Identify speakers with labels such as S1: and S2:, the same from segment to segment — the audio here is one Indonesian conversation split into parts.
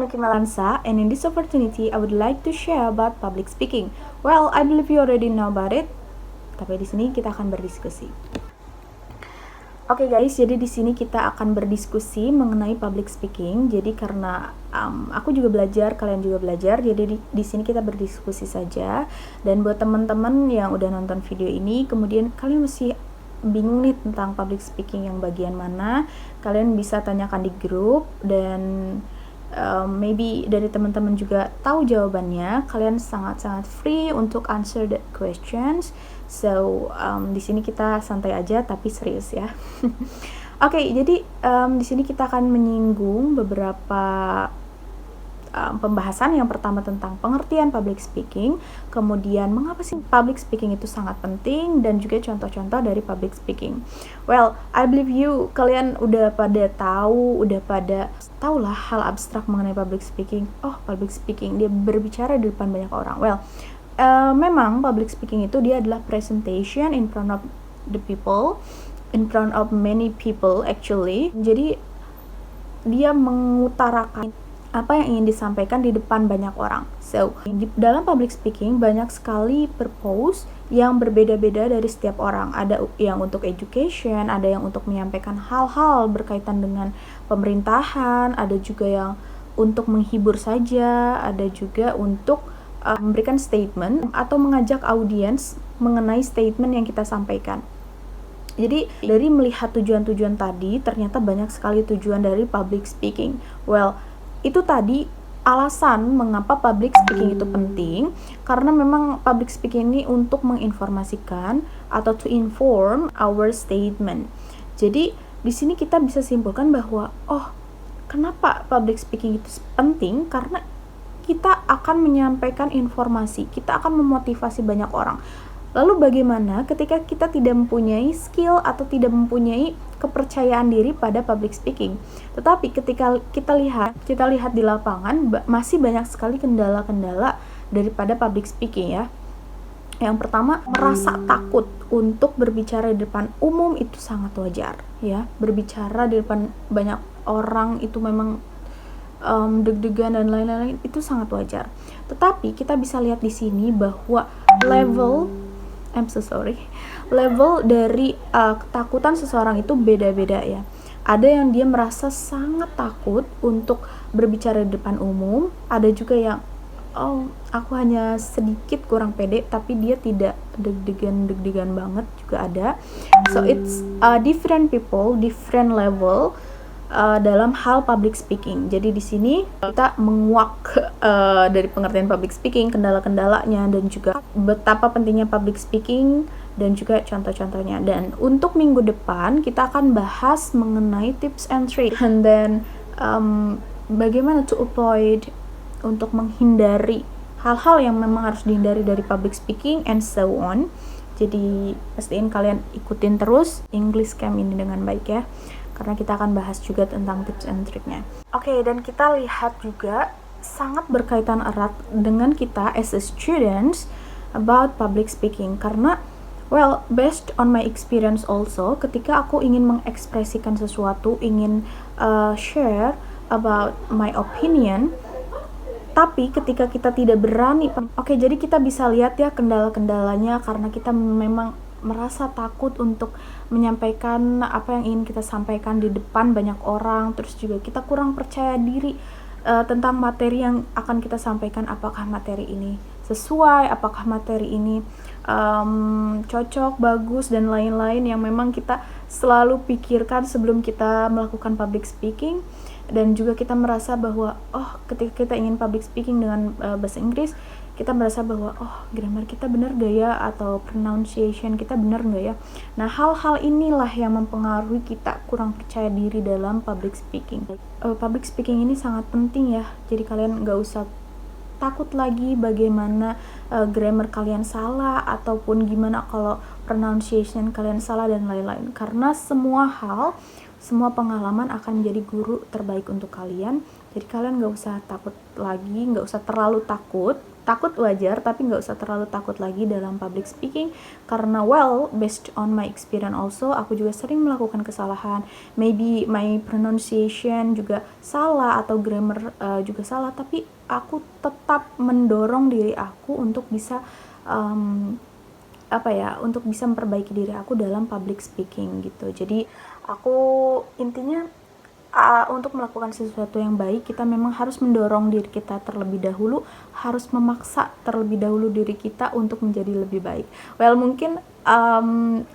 S1: Nuki Melansa, and in this opportunity, I would like to share about public speaking. Well, I believe you already know about it, tapi di sini kita akan berdiskusi. Oke guys, jadi di sini kita akan berdiskusi mengenai public speaking. Jadi karena aku juga belajar, kalian juga belajar, jadi di sini kita berdiskusi saja. Dan buat teman-teman yang udah nonton video ini, kemudian kalian masih bingung nih tentang public speaking yang bagian mana, kalian bisa tanyakan di grup, dan maybe dari teman-teman juga tahu jawabannya. Kalian sangat-sangat free untuk answer the questions. So di sini kita santai aja tapi serius ya. Oke, jadi di sini kita akan menyinggung beberapa pembahasan. Yang pertama tentang pengertian public speaking, kemudian mengapa sih public speaking itu sangat penting, dan juga contoh-contoh dari public speaking. Well, I believe kalian udah pada tahu lah hal abstrak mengenai public speaking. Oh, public speaking, dia berbicara di depan banyak orang. Well, memang public speaking itu dia adalah presentation in front of the people, in front of many people actually. Jadi dia mengutarakan apa yang ingin disampaikan di depan banyak orang. So, dalam public speaking banyak sekali purpose yang berbeda-beda dari setiap orang. Ada yang untuk education, ada yang untuk menyampaikan hal-hal berkaitan dengan pemerintahan, ada juga yang untuk menghibur saja, ada juga untuk memberikan statement atau mengajak audiens mengenai statement yang kita sampaikan. Jadi dari melihat tujuan-tujuan tadi, ternyata banyak sekali tujuan dari public speaking. Well, itu tadi alasan mengapa public speaking itu penting, karena memang public speaking ini untuk menginformasikan atau to inform our statement. Jadi di sini kita bisa simpulkan bahwa kenapa public speaking itu penting, karena kita akan menyampaikan informasi, kita akan memotivasi banyak orang. Lalu bagaimana ketika kita tidak mempunyai skill atau tidak mempunyai kepercayaan diri pada public speaking? Tetapi ketika kita lihat di lapangan, masih banyak sekali kendala-kendala daripada public speaking ya. Yang pertama, merasa takut untuk berbicara di depan umum itu sangat wajar ya. Berbicara di depan banyak orang itu memang deg-degan dan lain-lain, itu sangat wajar. Tetapi kita bisa lihat di sini bahwa level dari ketakutan seseorang itu beda-beda ya. Ada yang dia merasa sangat takut untuk berbicara di depan umum, ada juga yang aku hanya sedikit kurang pede, tapi dia tidak deg-degan banget juga ada. So it's different people, different level dalam hal public speaking. Jadi di sini kita menguak dari pengertian public speaking, kendala-kendalanya, dan juga betapa pentingnya public speaking, dan juga contoh-contohnya. Dan untuk minggu depan kita akan bahas mengenai tips and tricks, and then bagaimana to avoid, untuk menghindari hal-hal yang memang harus dihindari dari public speaking, and so on. Jadi pastiin kalian ikutin terus English Camp ini dengan baik ya, karena kita akan bahas juga tentang tips and triknya. Oke, dan kita lihat juga sangat berkaitan erat dengan kita as a students about public speaking, karena well, based on my experience also, ketika aku ingin mengekspresikan sesuatu, ingin share about my opinion, tapi ketika kita tidak berani, jadi kita bisa lihat ya kendala-kendalanya, karena kita memang merasa takut untuk menyampaikan apa yang ingin kita sampaikan di depan banyak orang. Terus juga kita kurang percaya diri tentang materi yang akan kita sampaikan. Apakah materi ini sesuai, apakah materi ini cocok, bagus, dan lain-lain yang memang kita selalu pikirkan sebelum kita melakukan public speaking. Dan juga kita merasa bahwa ketika kita ingin public speaking dengan bahasa Inggris, kita merasa bahwa grammar kita benar gak ya, atau pronunciation kita benar gak ya. Nah, hal-hal inilah yang mempengaruhi kita kurang percaya diri dalam public speaking. Public speaking ini sangat penting ya, jadi kalian gak usah takut lagi bagaimana grammar kalian salah, ataupun gimana kalau pronunciation kalian salah, dan lain-lain. Karena semua pengalaman akan menjadi guru terbaik untuk kalian. Jadi kalian gak usah takut lagi, gak usah terlalu takut takut wajar, tapi nggak usah terlalu takut lagi dalam public speaking, karena based on my experience also, aku juga sering melakukan kesalahan, maybe my pronunciation juga salah atau grammar juga salah, tapi aku tetap mendorong diri aku untuk bisa untuk bisa memperbaiki diri aku dalam public speaking gitu. Jadi aku intinya untuk melakukan sesuatu yang baik, kita memang harus mendorong diri kita terlebih dahulu, harus memaksa terlebih dahulu diri kita untuk menjadi lebih baik. Mungkin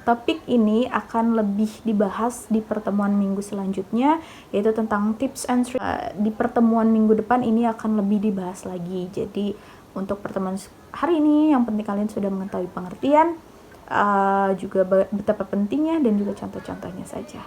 S1: topik ini akan lebih dibahas di pertemuan minggu selanjutnya, yaitu tentang tips and tricks. Di pertemuan minggu depan ini akan lebih dibahas lagi. Jadi untuk pertemuan hari ini, yang penting kalian sudah mengetahui pengertian, juga betapa pentingnya, dan juga contoh-contohnya saja.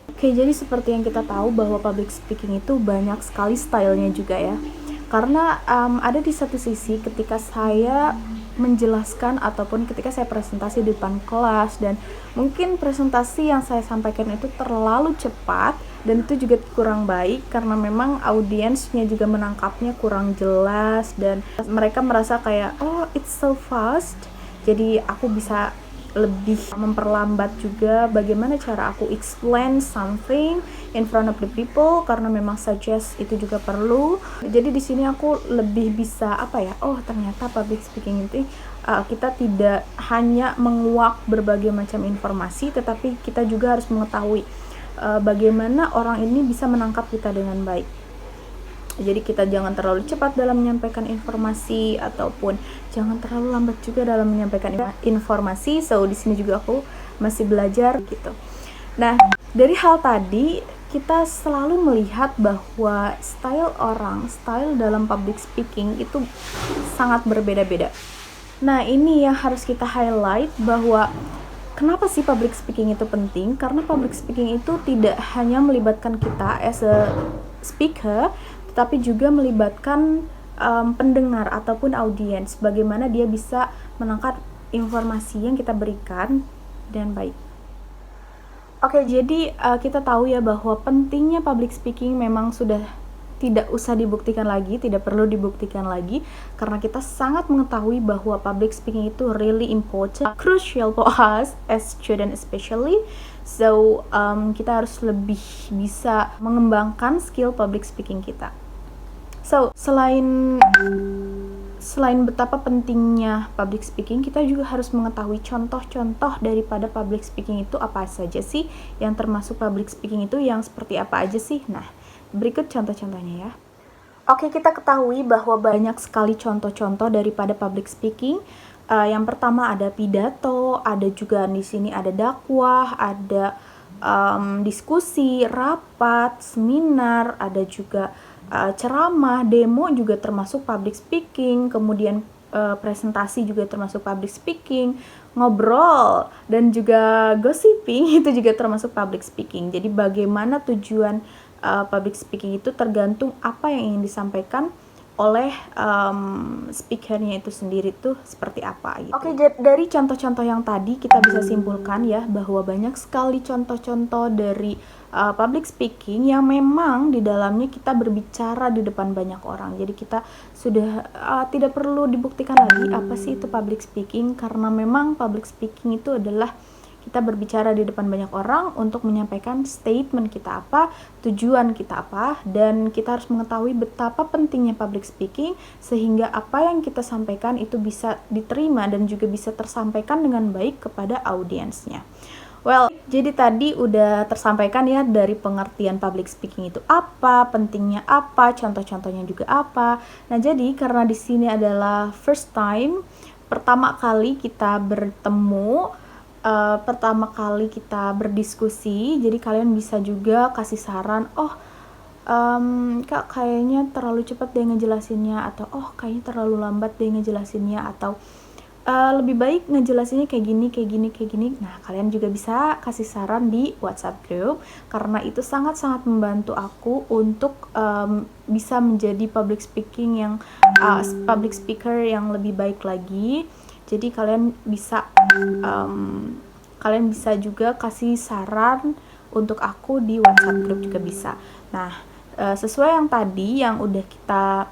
S1: Oke, jadi seperti yang kita tahu bahwa public speaking itu banyak sekali stylenya juga ya. Karena ada di satu sisi ketika saya menjelaskan ataupun ketika saya presentasi di depan kelas, dan mungkin presentasi yang saya sampaikan itu terlalu cepat dan itu juga kurang baik karena memang audiensnya juga menangkapnya kurang jelas dan mereka merasa kayak, oh it's so fast, jadi aku bisa lebih memperlambat juga bagaimana cara aku explain something in front of the people, karena memang suggest itu juga perlu. Jadi di sini aku lebih bisa ternyata public speaking itu kita tidak hanya menguak berbagai macam informasi, tetapi kita juga harus mengetahui bagaimana orang ini bisa menangkap kita dengan baik. Jadi kita jangan terlalu cepat dalam menyampaikan informasi ataupun jangan terlalu lambat juga dalam menyampaikan informasi. So di sini juga aku masih belajar gitu. Nah, dari hal tadi kita selalu melihat bahwa style dalam public speaking itu sangat berbeda-beda. Nah, ini yang harus kita highlight bahwa kenapa sih public speaking itu penting? Karena public speaking itu tidak hanya melibatkan kita as a speaker, tapi juga melibatkan pendengar ataupun audiens, bagaimana dia bisa menangkap informasi yang kita berikan dengan baik. Oke, jadi kita tahu ya bahwa pentingnya public speaking memang sudah tidak usah dibuktikan lagi, tidak perlu dibuktikan lagi, karena kita sangat mengetahui bahwa public speaking itu really important, crucial for us as student especially. So kita harus lebih bisa mengembangkan skill public speaking kita. So, selain betapa pentingnya public speaking, kita juga harus mengetahui contoh-contoh daripada public speaking itu apa saja sih, yang termasuk public speaking itu yang seperti apa aja sih. Nah, berikut contoh-contohnya ya. Oke, kita ketahui bahwa banyak sekali contoh-contoh daripada public speaking. Yang pertama ada pidato, ada juga di sini ada dakwah, ada diskusi, rapat, seminar, ada juga ceramah, demo juga termasuk public speaking, kemudian presentasi juga termasuk public speaking, ngobrol dan juga gossiping itu juga termasuk public speaking. Jadi bagaimana tujuan public speaking itu tergantung apa yang ingin disampaikan oleh speakernya itu sendiri tuh seperti apa gitu. Oke, dari contoh-contoh yang tadi kita bisa simpulkan ya bahwa banyak sekali contoh-contoh dari public speaking yang memang di dalamnya kita berbicara di depan banyak orang. Jadi kita sudah tidak perlu dibuktikan lagi apa sih itu public speaking, karena memang public speaking itu adalah kita berbicara di depan banyak orang untuk menyampaikan statement kita apa, tujuan kita apa, dan kita harus mengetahui betapa pentingnya public speaking sehingga apa yang kita sampaikan itu bisa diterima dan juga bisa tersampaikan dengan baik kepada audiensnya. Jadi tadi udah tersampaikan ya dari pengertian public speaking itu apa, pentingnya apa, contoh-contohnya juga apa. Nah, jadi karena di sini adalah first time, pertama kali kita bertemu, pertama kali kita berdiskusi, jadi kalian bisa juga kasih saran, Kak kayaknya terlalu cepat deh ngejelasinnya, atau kayaknya terlalu lambat deh ngejelasinnya, atau lebih baik ngejelasinnya kayak gini. Nah, kalian juga bisa kasih saran di WhatsApp group, karena itu sangat-sangat membantu aku untuk bisa menjadi public speaker yang lebih baik lagi. Jadi kalian bisa juga kasih saran untuk aku di WhatsApp group juga bisa. Nah, sesuai yang tadi yang udah kita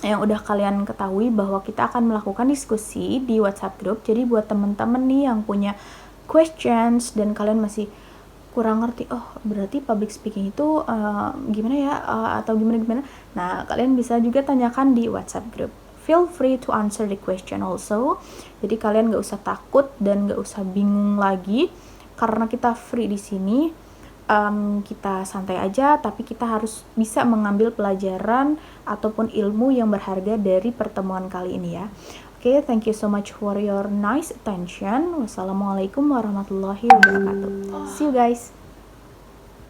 S1: yang udah kalian ketahui bahwa kita akan melakukan diskusi di WhatsApp group. Jadi buat temen-temen nih yang punya questions dan kalian masih kurang ngerti, oh berarti public speaking itu gimana ya, atau gimana. Nah, kalian bisa juga tanyakan di WhatsApp group. Feel free to answer the question also. Jadi kalian gak usah takut dan gak usah bingung lagi, karena kita free di sini. Kita santai aja, tapi kita harus bisa mengambil pelajaran ataupun ilmu yang berharga dari pertemuan kali ini ya. Oke, thank you so much for your nice attention. Wassalamualaikum warahmatullahi wabarakatuh. See you guys.